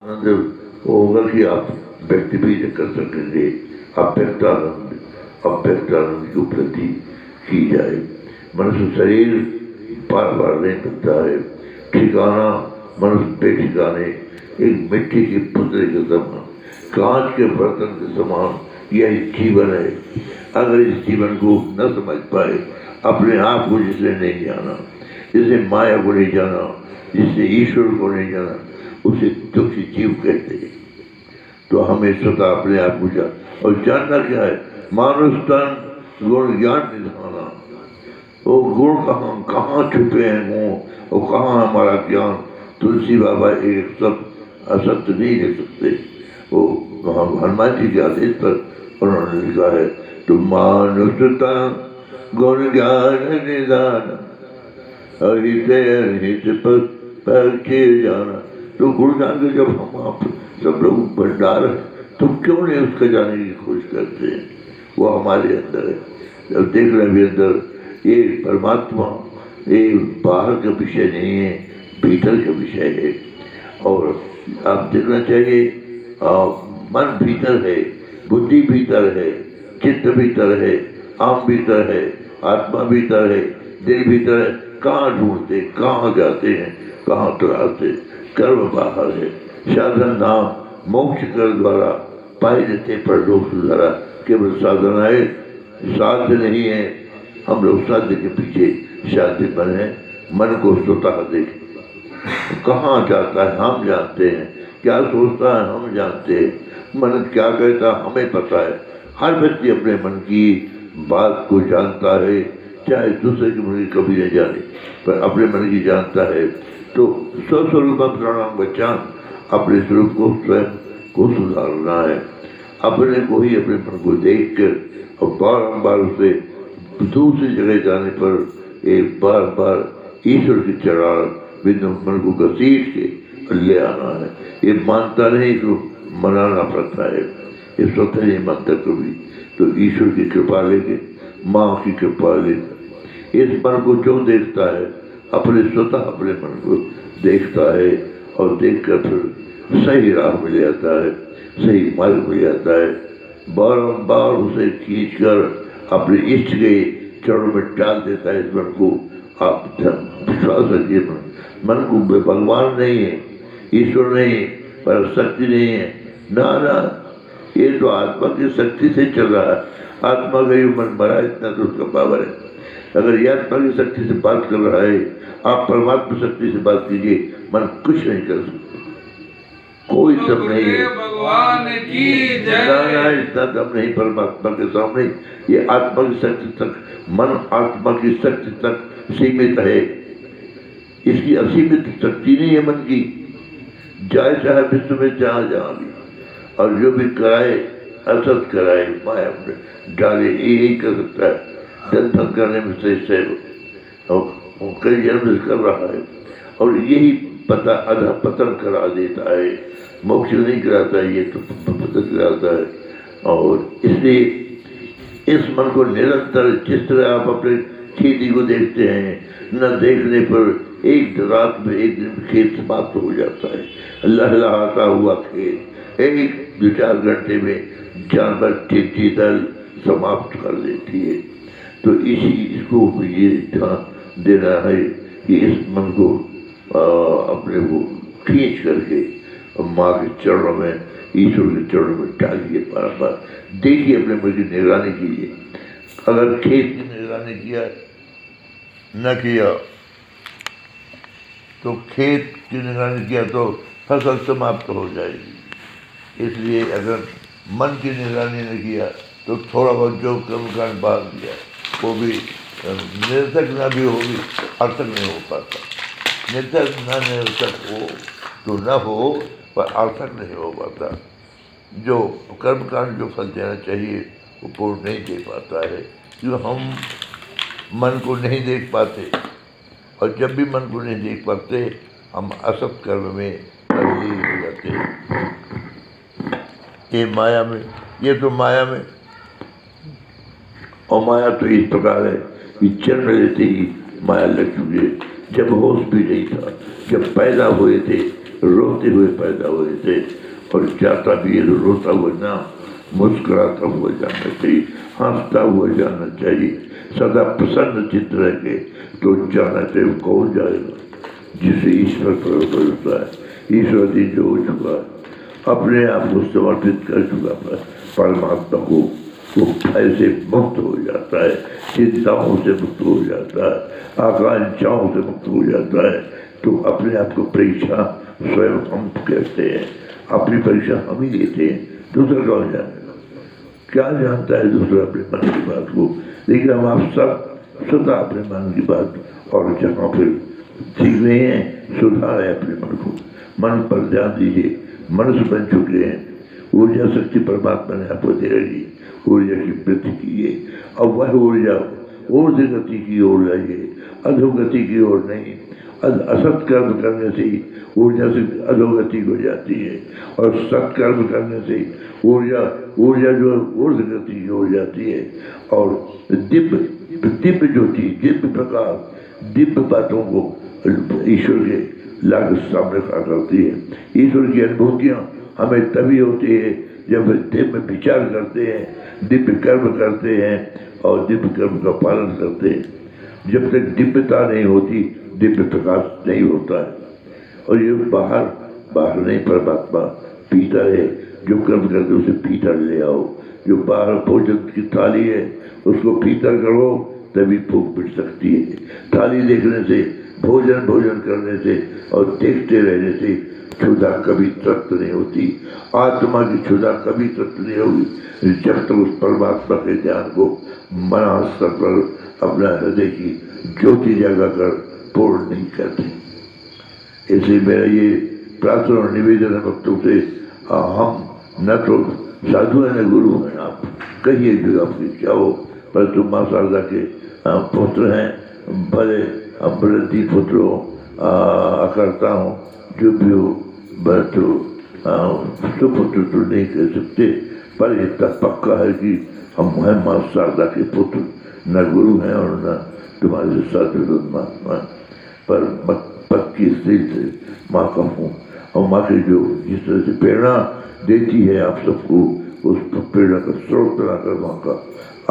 आनंद होगा कि आप व्यक्ति भी कर सकेंगे। अव्यक्त आनंद की उपलब्धि की जाए। मनुष्य शरीर बार बार नहीं बनता है। ठिकाना मनुष्य बेठिकाने एक मिट्टी के पुतले के समान, कांच के बर्तन के समान यह जीवन है। अगर इस जीवन को न समझ पाए, अपने आप को जिसने नहीं जाना, जिसे माया को नहीं जाना, जिससे ईश्वर को नहीं जाना, उसे दुखी जीव कहते हैं। तो हमें स्वतः अपने आप को जान, और जानना क्या है? मानुष तन गुण ज्ञान निधाना। वो गुण कहाँ कहाँ छुपे हैं वो, और कहाँ हमारा ज्ञान। तुलसी बाबा एक सब असत्य नहीं लिख सकते। वो हनुमान जी के आदेश पर उन्होंने लिखा है, तुम मानुषता गुण ज्ञान निधान, अहित अहित पक्षी जाना। तो गुण ज्ञान के जब हम आप सब लोग भंडार है, तो क्यों नहीं उसका जाने की कोशिश करते हैं? वो हमारे अंदर है। जब देख रहे भी अंदर, ये परमात्मा ये बाहर का विषय नहीं है, भीतर का विषय है। और आप देखना चाहिए, मन भीतर है, बुद्धि भीतर है, चित्त भीतर है, आम भीतर है, आत्मा भीतर है, दिल भीतर है। कहाँ ढूंढते, कहाँ जाते हैं, कहाँ तलाशते? कर्म बाहर है। साधन नाम मोक्ष कर द्वारा पाए जाते परलोक द्वारा। केवल साधनाएं साध्य नहीं है। हम लोग साध्य के पीछे साध्य बने, मन को स्वतः देखें। कहाँ जाता है हम जानते हैं, क्या सोचता है हम जानते हैं, मन क्या कहता है हमें पता है। हर व्यक्ति अपने मन की बात को जानता है, चाहे दूसरे के मन की कभी नहीं जाने, पर अपने मन की जानता है। तो स्वस्वरूप प्रणाम बच्चान, अपने स्वरूप को स्वयं को सुधारना है। अपने को ही अपने मन को देख कर और बारम्बार उसे दूसरी जगह जाने पर एक बार बार ईश्वर की चढ़ाड़ बिंदु मन को घसीट के ले आना है। ये मानता नहीं तो मनाना पड़ता है। ये स्वतः नहीं मानता कभी, तो ईश्वर की कृपा लेके, माँ की कृपा लेकर इस मन को जो देखता है, अपने स्वतः अपने मन को देखता है, और देखकर फिर सही राह मिल जाता है, सही मार्ग मिल जाता है। बारम्बार उसे खींचकर अपने इष्ट के चरणों में डाल देता है इस मन को। आप विश्वास रखिए, मन को भगवान नहीं है, ईश्वर नहीं है, पर शक्ति नहीं है। ना ना, ये तो आत्मा की शक्ति से चल रहा है। आत्मा का ही मन भरा, इतना तो उसका पावर है। अगर ये आत्मा की शक्ति से बात कर रहा है, आप परमात्मा शक्ति से बात कीजिए, मन कुछ नहीं कर सकता। कोई दम नहीं है भगवान की जय। इतना दम नहीं परमात्मा के सामने। ये आत्मा की शक्ति तक, मन आत्मा की शक्ति तक सीमित है। इसकी असीमित शक्ति नहीं है मन की। जाए चाहे विश्व में जहाँ जहाँ भी, और जो भी कराए असत कराए, माया में डाले, यही कर सकता है। धन धन करने में श्रेष्ठ है, और कई जन्म से कर रहा है, और यही पता अधा पतन करा देता है। मोक्ष नहीं कराता है, ये तो पतन कराता है। और इसलिए इस मन को निरंतर, जिस तरह आप अपने खेती को देखते हैं, न देखने पर एक रात में, एक दिन खेत समाप्त हो जाता है। लहलहाता हुआ खेत एक 2-4 घंटे में जानवर टिड्डी दल समाप्त कर देती है। तो इसको ये ध्यान देना है कि इस मन को अपने को खींच करके माँ के चरणों में, ईश्वर के चरणों में डालिए। बार देखिए, अपने मन की निगरानी कीजिए। अगर खेत की निगरानी किया न किया, तो खेत की निगरानी किया तो फसल समाप्त हो जाएगी। इसलिए अगर मन की निगरानी न किया, तो थोड़ा बहुत जो कर्मकांड बाहर दिया, वो भी निरर्थक न भी होगी, अर्थक नहीं हो पाता। निरर्थक न निरर्थक हो तो न हो, पर अर्थक नहीं हो पाता। जो कर्मकांड जो फल देना चाहिए वो पूर्ण नहीं दे पाता है, क्योंकि हम मन को नहीं देख पाते। और जब भी मन को नहीं देख पाते, हम असत कर्म में तब्दील हो जाते हैं। ये माया में, ये तो माया में, और माया तो इस प्रकार है कि जन्म लेते ही माया लग चुकी है। जब होश भी नहीं था, जब पैदा हुए थे, रोते हुए पैदा हुए थे, और जाता भी है तो रोता हुआ ना, मुस्कुराता हुआ जाना चाहिए, हंसता हुआ जाना चाहिए, सदा प्रसन्न चित्त रह के तो जाना चाहिए। कौन जाएगा? जिसे ईश्वर पर भरोसा है, ईश्वर दिन जो हो चुका है, अपने आप को समर्पित कर चुका है परमात्मा को, वो भय से मुक्त हो जाता है, चिंताओं से मुक्त हो जाता है, आकांक्षाओं से मुक्त हो जाता है। तो अपने आप को परीक्षा स्वयं हम कहते हैं, अपनी परीक्षा हम ही लेते हैं, दूसरा कौन जानेगा? क्या जानता है दूसरा अपने मन की बात को? लेकिन हम आप सब सदा अपने मन की बात, और जहाँ फिर सीख रहे हैं सुधार है अपने मन को, मन पर ध्यान दीजिए। मनुष्य बन चुके हैं, ऊर्जा शक्ति परमात्मा ने आपको दे रही, ऊर्जा की वृद्धि कीजिए, अब वह ऊर्जा ऊर्ध्व गति की ओर जाइए, अधोगति की ओर नहीं। असत कर्म करने से ही ऊर्जा से अधोगति हो जाती है, और सत्कर्म करने से ऊर्जा जो ऊर्ध्व गति की ओर जाती है। और दिव्य ज्योति, दिव्य प्रकाश, दिव्य बातों को ईश्वर के लाग सामने खड़ा करती है। ईश्वर की अनुभूतियाँ हमें तभी होती है जब दिव्य विचार करते हैं, दिव्य कर्म करते हैं और दिव्य कर्म का पालन करते हैं। जब तक दिव्यता नहीं होती, दिव्य प्रकाश नहीं होता है। और ये बाहर नहीं, परमात्मा पीता है, जो कर्म करते उसे पीता ले आओ। जो बाहर भोजन की थाली है उसको पीतर करो, तभी भूख मिट सकती है। थाली देखने से, भोजन करने से और देखते रहने से क्षुधा कभी तृप्त नहीं होती। आत्मा की क्षुधा कभी तृप्त नहीं होगी जब तक उस परमात्मा के ध्यान को मना स्तर पर अपना हृदय की ज्योति जगा कर पूर्ण नहीं करते। इसलिए मेरा ये प्रार्थना और निवेदन है भक्तों से, हम न तो साधु है न गुरु हैं, आप कहिए जो आपकी इच्छा हो, पर तुम माँ शारदा के पुत्र हैं, भले वृद्धि पुत्र हो, अकर्ता हो, जो भी हो, सुपुत्र तो नहीं कह सकते, पर इतना पक्का है कि हम हैं माँ शारदा के पुत्र, न गुरु हैं और न तुम्हारे साधु महात्मा, पर पक्की स्थिति से माँ का हूँ। और माँ की जो जिस तरह से प्रेरणा देती है आप सबको, उस प्रेरणा का स्रोत बनाकर माँ का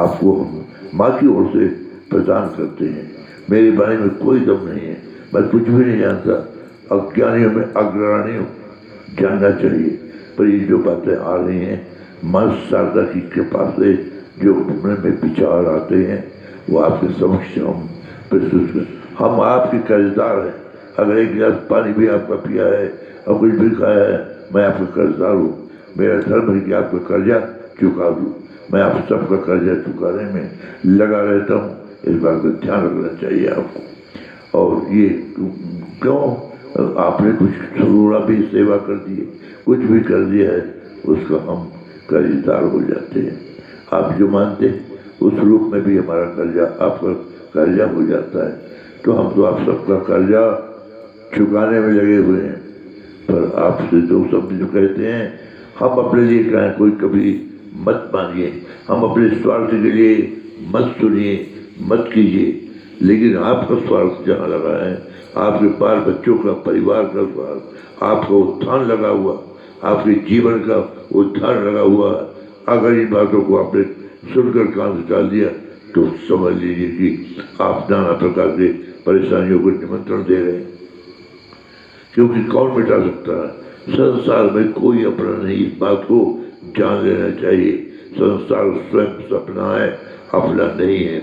आपको हम माँ की ओर से प्रदान करते हैं। मेरे बारे में कोई दम नहीं है, मैं कुछ भी नहीं जानता, अज्ञानियों में अग्रणी जानना चाहिए। पर ये जो बातें आ रही हैं माँ शारदा की कृपा से, जो मन में विचार आते हैं, वो आपके समक्ष हम प्रस्तुत कर। हम आपके कर्जदार हैं। अगर एक गिलास पानी भी आपका पिया है और कुछ भी खाया है, मैं आपका कर्जदार हूँ। मेरा धर्म है कि आपका कर्जा चुका दूँ। मैं आप सबका कर्जा चुकाने में लगा रहता हूँ, इस बात का ध्यान रखना चाहिए आपको। और ये क्यों आपने कुछ थोड़ा भी सेवा कर दी, कुछ भी कर दिया है, उसका हम कर्जदार हो जाते हैं। आप जो मानते हैं उस रूप में भी हमारा कर्जा आपका कर्जा हो जाता है। तो हम तो आप सबका कर्जा चुकाने में लगे हुए हैं। पर आपसे दो शब्द जो कहते हैं, हम अपने लिए कहें, कोई कभी मत मानिए, हम अपने स्वार्थ के लिए मत सुनिए, मत कीजिए। लेकिन आपका स्वार्थ जहाँ लगा है, आपके बाल बच्चों का, परिवार का स्वार्थ, आपका उत्थान लगा हुआ, आपके जीवन का उत्थान लगा हुआ, अगर इन बातों को आपने सुनकर कान से डाल दिया तो समझ लीजिए कि आप नाना प्रकार के परेशानियों को निमंत्रण दे रहे हैं। क्योंकि कौन मिटा सकता है? संसार में कोई अपना नहीं, इस बात को जान लेना चाहिए। संसार स्वयं सपना है, अपना नहीं है।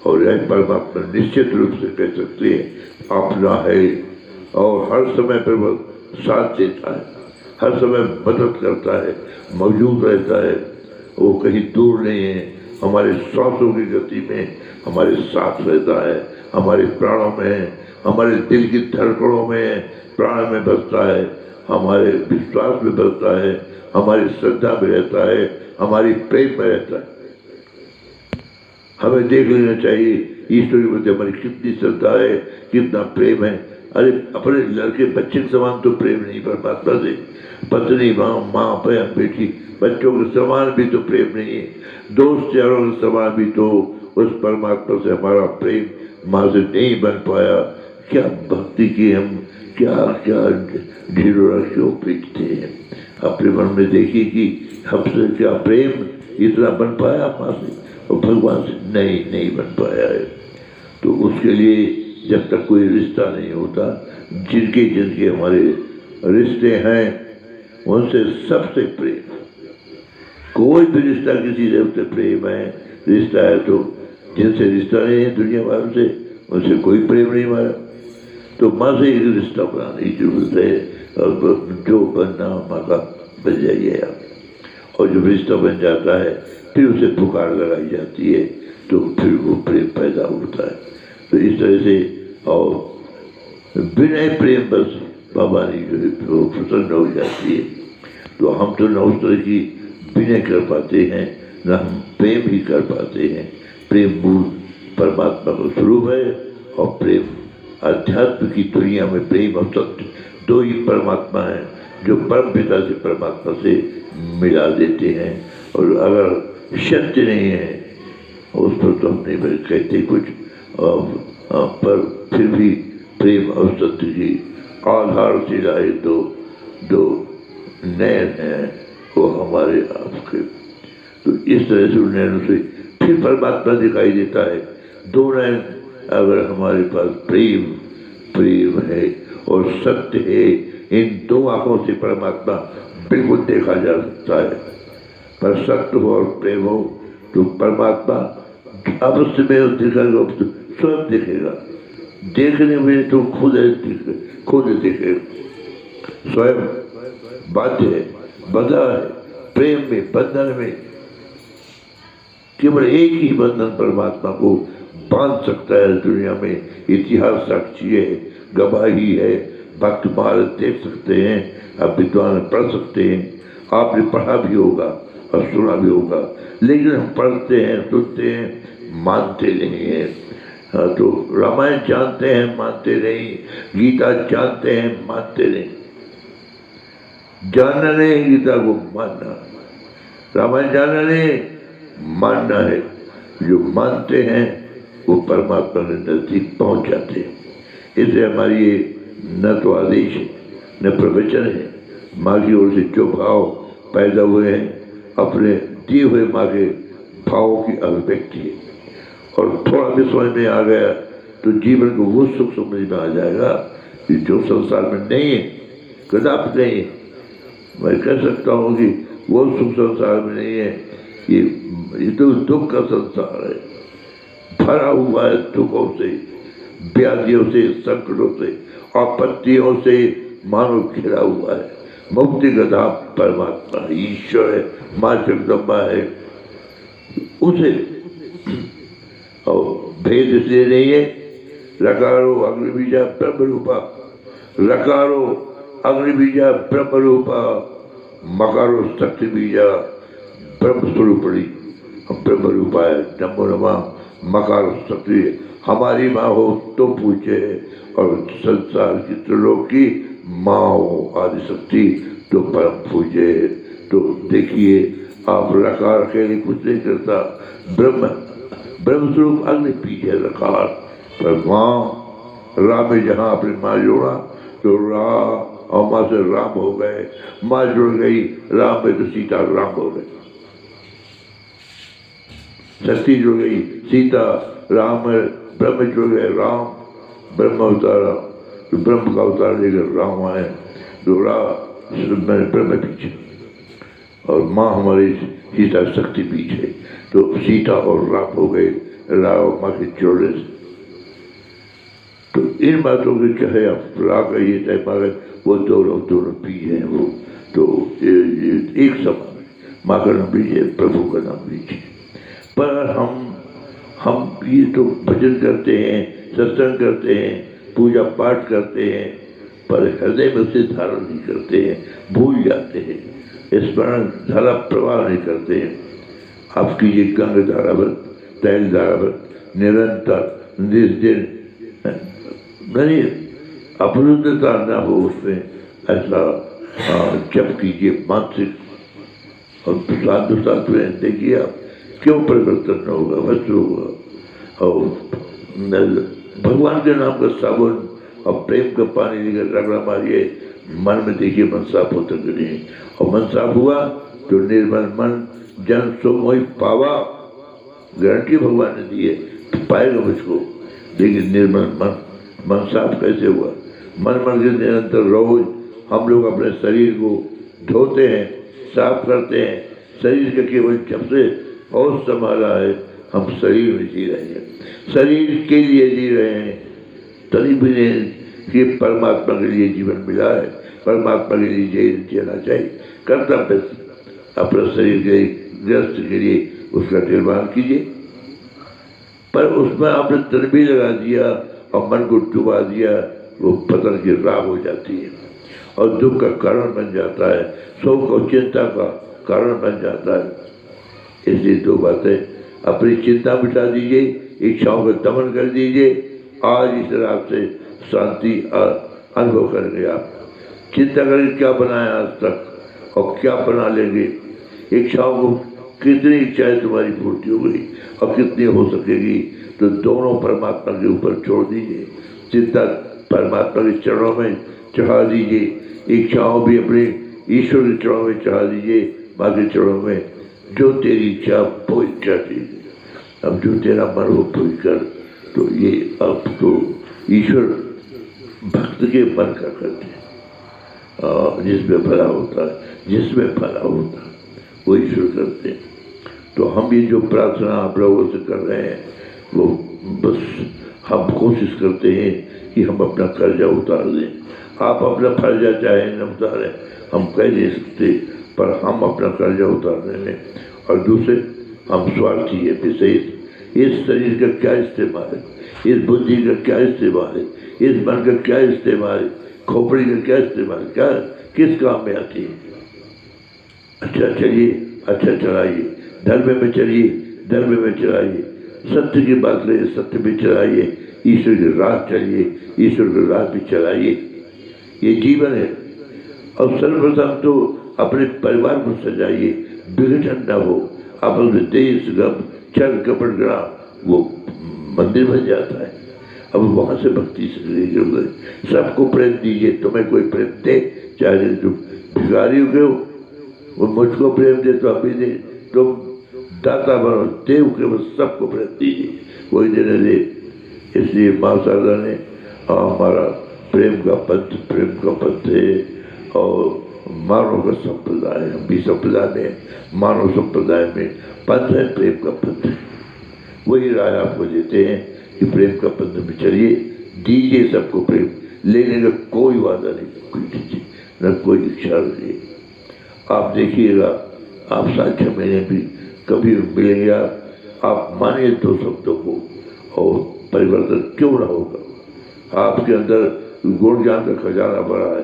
और यह परमात्मा निश्चित रूप से कह सकते हैं अपना है, और हर समय पर वह साथ देता है, हर समय मदद करता है, मौजूद रहता है। वो कहीं दूर नहीं है, हमारे सांसों की गति में हमारे साथ रहता है, हमारे प्राणों में है, हमारे दिल की धड़कनों में प्राण में बसता है, हमारे विश्वास में बसता है, हमारी श्रद्धा में रहता है, हमारी प्रेम में रहता है। हमें देख लेना चाहिए ईश्वर के प्रति हमारी कितनी श्रद्धा है, कितना प्रेम है। अरे अपने लड़के बच्चे के समान तो प्रेम नहीं परमात्मा से, पत्नी माँ बहन बेटी बच्चों के समान भी तो प्रेम नहीं है, दोस्त यारों के समान भी तो उस परमात्मा से हमारा प्रेम माँ से नहीं बन पाया। क्या भक्ति की हम क्या क्या ढिढोरा क्यों पीटते हैं। अपने मन में देखिए कि हमसे क्या प्रेम इतना बन पाया माँ से और भगवान से नहीं बन पाया है। तो उसके लिए जब तक कोई रिश्ता नहीं होता, जिनके जिनके हमारे रिश्ते हैं उनसे सबसे प्रेम, कोई भी रिश्ता किसी से उससे प्रेम है, रिश्ता है। तो जिनसे रिश्ता नहीं है दुनिया वालों से, उनसे कोई प्रेम नहीं हमारा। तो माँ से एक रिश्ता बनाने की जरूरत है, और जो बनना माँ का बन जाइए आप। और जब रिश्ता बन जाता है फिर उसे पुकार लगाई जाती है, तो फिर वो प्रेम पैदा होता है। तो इस तरह से और बिना प्रेम बस बाबा ने जो है वो प्रसन्न हो जाती है। तो हम तो न उस तरह की विनय कर पाते हैं, न हम प्रेम ही कर पाते हैं। प्रेम मूल परमात्मा का स्वरूप है, और प्रेम अध्यात्म की दुनिया में प्रेम और सत्य दो ही परमात्मा हैं जो परम पिता से परमात्मा से मिला देते हैं। और अगर सत्य नहीं है उस पर तो हम नहीं कहते कुछ, पर फिर भी प्रेम और सत्य की आधारशिलाएँ दो नयन हैं वो हमारे आपके। तो इस तरह से उन नयनों से फिर परमात्मा दिखाई देता है। दो नयन अगर हमारे पास प्रेम है और सत्य है, इन दो आंखों से परमात्मा बिल्कुल देखा जा सकता है। पर सत्य हो और प्रेम हो तो परमात्मा अवश्य में दिखेगा, स्वयं दिखेगा। देखने में तो खुद दिखेगा, स्वयं बाध्य है, बंधा है। प्रेम में, बंधन में केवल एक ही बंधन परमात्मा को बांध सकता है दुनिया में। इतिहास साक्षी है, गवाही है, भक्त भारत देख सकते हैं, आप विद्वान पढ़ सकते हैं, आपने पढ़ा भी होगा और सुना भी होगा। लेकिन हम पढ़ते हैं, सुनते हैं, मानते नहीं हैं। तो रामायण जानते हैं, मानते नहीं, गीता जानते हैं, मानते नहीं। जानना नहीं गीता को, मानना। रामायण जानना नहीं, मानना है। जो मानते हैं वो परमात्मा के नजदीक पहुंच जाते हैं। इसलिए हमारी ये न तो आदेश है न प्रवचन है, माँ की ओर से जो भाव पैदा हुए हैं अपने दिए हुए माँ के भावों की अभिव्यक्ति है। और थोड़ा भी समझ में आ गया तो जीवन को वो सुख समझ में आ जाएगा कि जो संसार में नहीं है, कदापि नहीं है। मैं कह सकता हूँ कि वो सुख संसार में नहीं है, ये तो दुख का संसार है, भरा हुआ है दुखों से, व्याधियों से, संकटों से, आपत्तियों से मानव घिरा हुआ है। मुक्ति गदा परमात्मा ईश्वर है, माँ जगदम्बा है, उसे और भेद इसलिए नहीं है। रकारो अग्निबीजा ब्रह्म रूपा, रकारो अग्निबीजा ब्रह्म रूपा, मकारो शक्ति बीजा ब्रह्म स्वरूपणी। ब्रह्म रूपा है, नमो नमः मकार शक्ति। हमारी माँ हो तो पूछे, और संसार की त्रिलोक की माँ हो आदिशक्ति तो परम पूजे। तो देखिए आप रकार के लिए कुछ नहीं करता, ब्रह्म स्वरूप अग्नि पीछे रकार। पर माँ राम में जहाँ अपनी माँ जोड़ा तो और माँ से राम हो गए, माँ जुड़ गई राम में तो सीता राम हो गए, शक्ति जुड़ गई सीता राम में, ब्रह्म जुड़ गए राम, ब्रह्म अवतारा तो ब्रह्म का अवतार लेकर राम आए। तो ब्रह्म पीछे और माँ हमारी सीता शक्ति पीछे, तो सीता और राम हो गए राम माँ के जोड़ने से। तो इन बातों के चाहे आप राग कहिए चाहे मारे, वो दोनों बीज हैं। वो तो एक समान माँ का नाम लीजिए, प्रभु का नाम लीजिए। पर हम ये तो भजन करते हैं, सत्संग करते हैं, पूजा पाठ करते हैं, पर हृदय में उसे धारण नहीं करते हैं, भूल जाते हैं, स्मरण धारा प्रवाह नहीं करते हैं। आप कीजिए गंग धारावत, तैल धारावत, निरंतर निर्दिन नहीं अपरुद्धता न हो उसमें, ऐसा जप कीजिए मानसिक। और साथ में देखिए आप क्यों परिवर्तन न होगा, वस्तु होगा। और भगवान के नाम का साबुन और प्रेम का पानी लेकर रगड़ा मारिए, मन में देखिए मन साफ होता कि नहीं। और मन साफ हुआ तो निर्मल मन जन सो मोहि पावा, गारंटी भगवान ने दी है, तो पाएगा मुझको। लेकिन निर्मल मन, मन साफ कैसे हुआ? मन के निरंतर रोज हम लोग अपने शरीर को धोते हैं, साफ करते हैं। शरीर का केवल जब से होश संभाला है हम शरीर में जी रहे हैं, शरीर के लिए जी रहे हैं। तभी भी कि परमात्मा के लिए जीवन मिला है, परमात्मा के लिए जीना चाहिए। कर्तव्य अपने शरीर के गृहस्थ के लिए उसका निर्माण कीजिए, पर उसमें आपने तन भी लगा दिया और मन को डुबा दिया, वो पतन की राह हो जाती है और दुख का कारण बन जाता है, शोक और चिंता का कारण बन जाता है। इसलिए दो बातें, अपनी चिंता मिटा दीजिए, इच्छाओं का दमन कर दीजिए। आज इस रात से शांति अनुभव करेंगे आप। चिंता करेंगे क्या बनाया आज तक और क्या बना लेंगे, इच्छाओं को कितनी इच्छाएं तुम्हारी पूर्ति हो गई और कितनी हो सकेगी, तो दोनों परमात्मा के ऊपर छोड़ दीजिए। चिंता परमात्मा के चरणों में चढ़ा दीजिए, इच्छाओं भी अपने ईश्वर के चरणों में चढ़ा दीजिए, माँ के चरणों में। जो तेरी इच्छा वो इच्छा थी, अब जो तेरा मन हो पूरी कर। तो ये अब तो ईश्वर भक्त के मन का करते हैं, जिसमें भला होता है, जिसमें भला होता है वो ईश्वर करते हैं। तो हम ये जो प्रार्थना आप लोगों से कर रहे हैं, वो बस हम कोशिश करते हैं कि हम अपना कर्जा उतार दें। आप अपना कर्जा चाहे न उतारें, हम कह नहीं सकते, पर हम अपना कर्जा उतारने में। और दूसरे, हम स्वार्थी है विशेष। इस शरीर का क्या इस्तेमाल है, इस बुद्धि का क्या इस्तेमाल है, इस मन का क्या इस्तेमाल है, खोपड़ी का क्या इस्तेमाल, क्या किस काम में आती है? अच्छा चलिए, अच्छा चलाइए, धर्म में चलिए, धर्म में चलाइए, सत्य की बात करिए, सत्य भी चलाइए, ईश्वर की राह चलिए, ईश्वर की राह भी चलाइए। ये जीवन है। और सर्वप्रथम तो अपने परिवार को सजाइए, विघटन न हो। अपने देश गम छल कपट गड़ा वो मंदिर बन जाता है। अब वहाँ से भक्ति से सबको प्रेम दीजिए। तुम्हें कोई प्रेम दे, चाहे तुम भिखारी हो गए, वो मुझको प्रेम दे तो अभी दे, तुम दाता बनो, देव के बस सबको प्रेम दीजिए, वही देने दे। इसलिए माँ शारदा ने हमारा प्रेम का पंथ है और मानव का संप्रदाय, हम भी संप्रदाय में, मानव संप्रदाय में पंथ है, प्रेम का पंथ है। वही राय आपको देते हैं कि प्रेम का पंथ में चलिए, दीजिए सबको प्रेम। लेने का कोई वादा नहीं, कोई दीजिए, न कोई इच्छा नहीं। आप देखिएगा, आप 6 महीने भी कभी मिलेंगे, आप मानिए 2 शब्दों को और परिवर्तन क्यों ना होगा। आपके अंदर गुण ज्ञान का खजाना भरा है,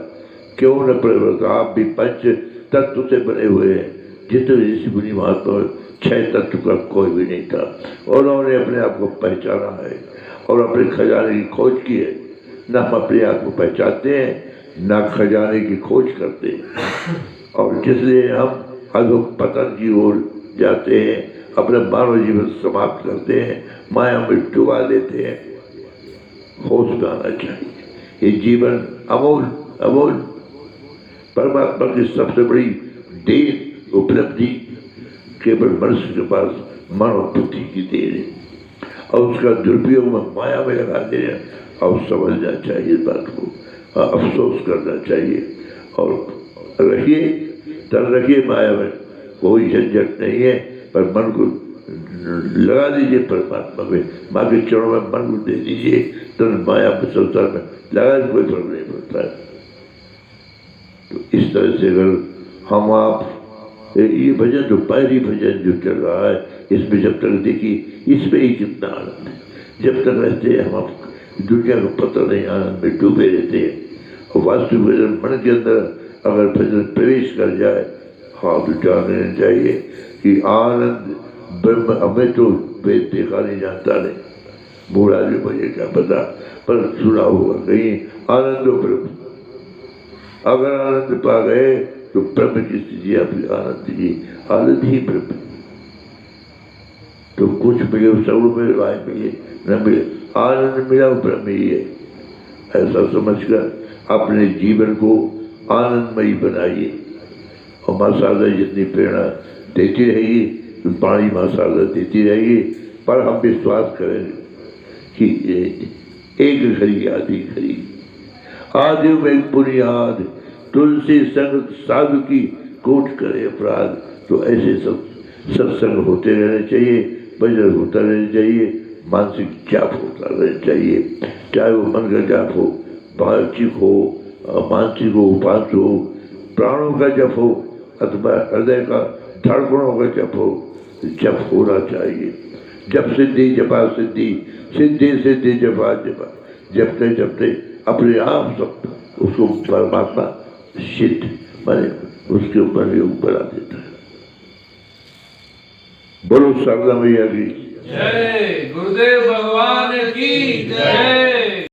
क्यों न परिवर्तन। आप भी पंच तत्व से बने हुए हैं। जितने ऋषि मुनि महात्मा 6 तत्व का कोई भी नहीं था, और उन्होंने अपने आप को पहचाना है और अपने खजाने की खोज की है। न हम अपने आप को पहचानते हैं, न खजाने की खोज करते हैं, और जिसलिए हम अधोक पतन की ओर जाते हैं, अपना मानव जीवन समाप्त करते हैं, माया में डुबा देते हैं। होश में आना चाहिए। ये जीवन अमूल अमूल परमात्मा की सबसे बड़ी देन उपलब्धि केवल मनुष्य के पास मानव बुद्धि की देन है, और उसका दुरुपयोग में माया में लगा देना। और समझना चाहिए इस बात को, अफसोस करना चाहिए। और रखिए, तन रखिए माया में, कोई झंझट नहीं है, पर मन को लगा दीजिए परमात्मा में, माँ के चरणों में मन को दे दीजिए, तो माया में संसार में लगा कोई फर्क नहीं पड़ता है। तो इस तरह से अगर हम आप ये भजन जो पैरी भजन जो चल रहा है, इसमें जब तक देखिए, इसमें ही कितना आनंद है। जब तक रहते हैं हम आप दुनिया को पता नहीं, आनंद में डूबे रहते हैं। और वास्तविक भजन मन के अंदर अगर भजन प्रवेश कर जाए, हाँ तो जान लेना चाहिए कि आनंद ब्रह्म। हमें तो वेद देखा नहीं, जानता नहीं, बूढ़ा आदमी मुझे क्या पता, पर सुना होगा कहीं आनंद ब्रह्म। अगर आनंद पा गए तो ब्रह्म की स्थिति आपकी आनंद की, आनंद ही ब्रह्म। तो कुछ मिले सगुण में, राय मिले न मिले, आनंद मिला वो ब्रह्म ही है। ऐसा समझकर अपने जीवन को आनंदमयी बनाइए और माँ शारदा जितनी प्रेरणा देती रहेगी तो पानी माँ शारदा देती रहेगी। पर हम विश्वास करेंगे कि एक घड़ी आधी घड़ी आदि में बुनियाद तुलसी संग साधु की कोट करे अपराध। तो ऐसे सब सत्संग होते रहने चाहिए, भजन होता रहना चाहिए, मानसिक जाप होता रहना चाहिए, चाहे वो मन का जाप हो, वाचिक हो, मानसिक हो, उपास हो, प्राणों का जप हो अथवा हृदय का धड़कनों का जप हो। जप होना चाहिए। जप सिद्धि जपा सिद्धि, सिद्धि सिद्धि जपा जपा, जपते जपते अपने आप सब उसको परमात्मा सिद्ध माने उसके ऊपर योग बना देता है। बोलो शारदा मैया की जय, गुरुदेव भगवान की जय।